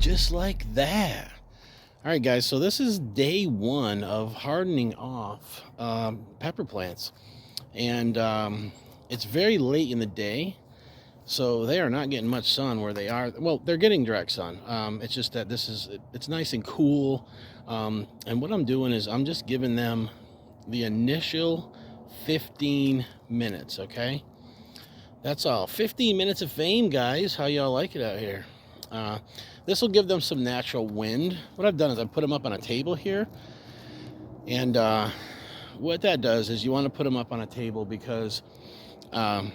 just like that. All right, guys, so this is day one of hardening off pepper plants. And it's very late in the day, so they are not getting much sun where they are. Well, they're getting direct sun. It's just that it's nice and cool. And what I'm doing is I'm just giving them the initial 15 minutes, okay? That's all. 15 minutes of fame, guys. How y'all like it out here? Uh, this will give them some natural wind. What I've done is I've put them up on a table here. And what that does is you want to put them up on a table because um,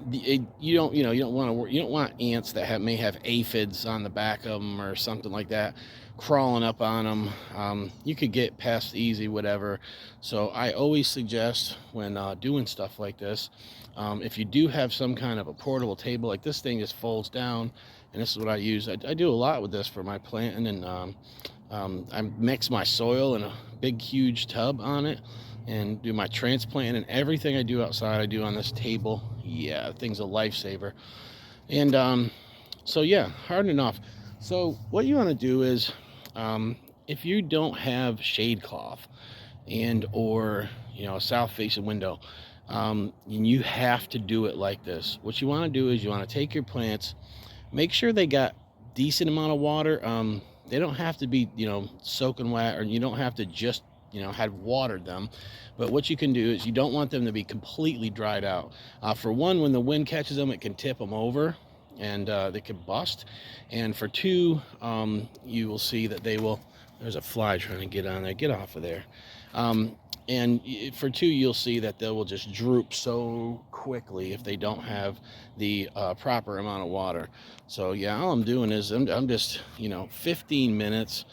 you don't want ants that may have aphids on the back of them or something like that crawling up on them. You could get pests easy, whatever. So I always suggest when doing stuff like this, if you do have some kind of a portable table, like this thing just folds down, and this is what I use. I do a lot with this for my planting, and I mix my soil in a big huge tub on it and do my transplant, and everything I do outside I do on this table. Yeah, the thing's a lifesaver. And so yeah, hardening off. So what you want to do is if you don't have shade cloth and or a south facing window, and you have to do it like this, what you want to do is you want to take your plants, make sure they got decent amount of water. They don't have to be soaking wet, or you don't have to just had watered them. But what you can do is you don't want them to be completely dried out. For one, when the wind catches them, it can tip them over and they can bust. And for two, you will see that they will, there's a fly trying to get on there, get off of there. And for two, you'll see that they will just droop so quickly if they don't have the proper amount of water. So yeah, all I'm doing is I'm just 15 minutes.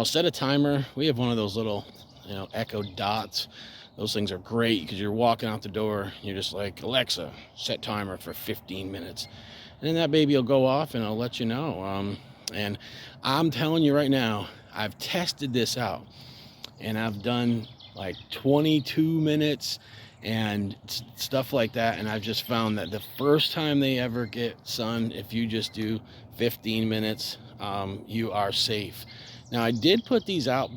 Set a timer. We have one of those little Echo Dots. Those things are great because you're walking out the door, you're just like, Alexa, set timer for 15 minutes, and then that baby will go off and it'll let you know. And I'm telling you right now, I've tested this out, and I've done like 22 minutes and stuff like that, and I've just found that the first time they ever get sun, if you just do 15 minutes, you are safe. Now, I did put these out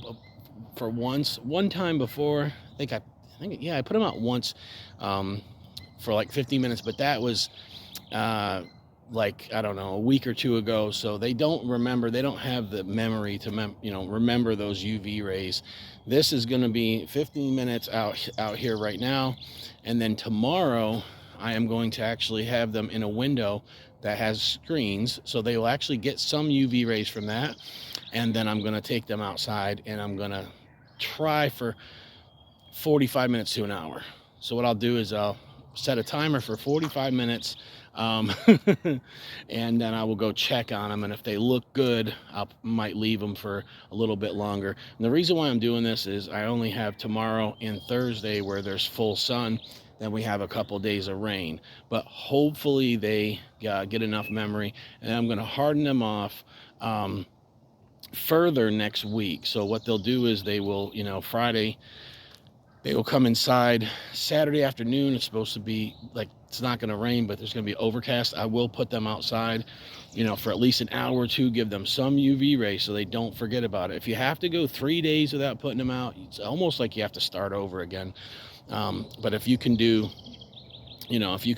for one time before. I think I put them out once for like 15 minutes, but that was like, I don't know, a week or two ago. So they don't remember, they don't have the memory to remember those UV rays. This is going to be 15 minutes out here right now, and then tomorrow I am going to actually have them in a window that has screens, so they will actually get some UV rays from that. And then I'm going to take them outside, and I'm going to try for 45 minutes to an hour. So what I'll do is I'll set a timer for 45 minutes, and then I will go check on them. And if they look good, I might leave them for a little bit longer. And the reason why I'm doing this is I only have tomorrow and Thursday where there's full sun. Then we have a couple days of rain, but hopefully they get enough memory, and I'm going to harden them off further next week. So what they'll do is they will, Friday, they will come inside. Saturday afternoon, it's supposed to be like, it's not going to rain, but there's going to be overcast. I will put them outside, for at least an hour or two, give them some UV rays so they don't forget about it. If you have to go 3 days without putting them out, it's almost like you have to start over again. But if you can do, if you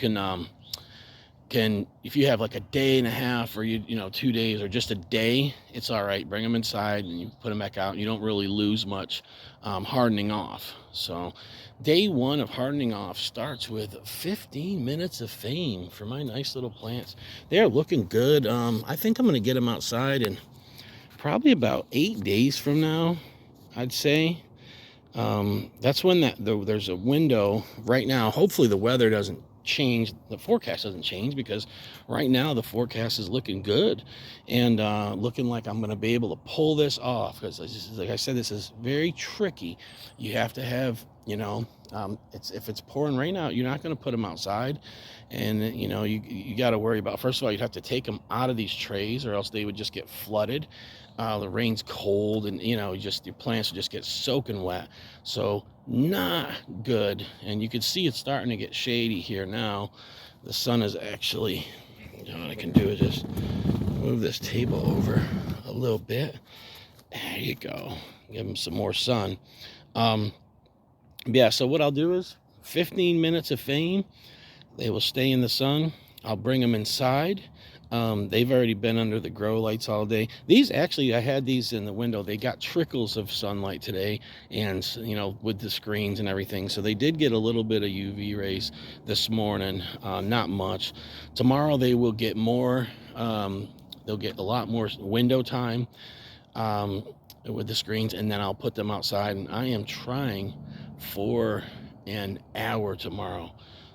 if you have like a day and a half, or 2 days, or just a day, it's all right. Bring them inside and you put them back out, and you don't really lose much hardening off. So day one of hardening off starts with 15 minutes of fame for my nice little plants. They're looking good. I think I'm going to get them outside in probably about 8 days from now, I'd say. That's when there's a window right now. Hopefully the weather doesn't change, the forecast doesn't change, because right now the forecast is looking good, and looking like I'm going to be able to pull this off, because like I said, this is very tricky. You have to have, if it's pouring rain out, you're not going to put them outside, and you got to worry about, first of all, you'd have to take them out of these trays, or else they would just get flooded. The rain's cold, and your plants will just get soaking wet. So not good. And you can see it's starting to get shady here now. The sun is actually What I can do is just move this table over a little bit. There you go. Give them some more sun. Yeah, so what I'll do is 15 minutes of fame. They will stay in the sun. I'll bring them inside. They've already been under the grow lights all day. These actually, I had these in the window. They got trickles of sunlight today, and with the screens and everything. So they did get a little bit of UV rays this morning, not much. Tomorrow they will get more. They'll get a lot more window time with the screens, and then I'll put them outside. And I am trying for an hour tomorrow.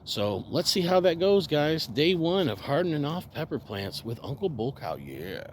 So let's see how that goes, guys. Day one of hardening off pepper plants with Uncle Bull Cow. Yeah.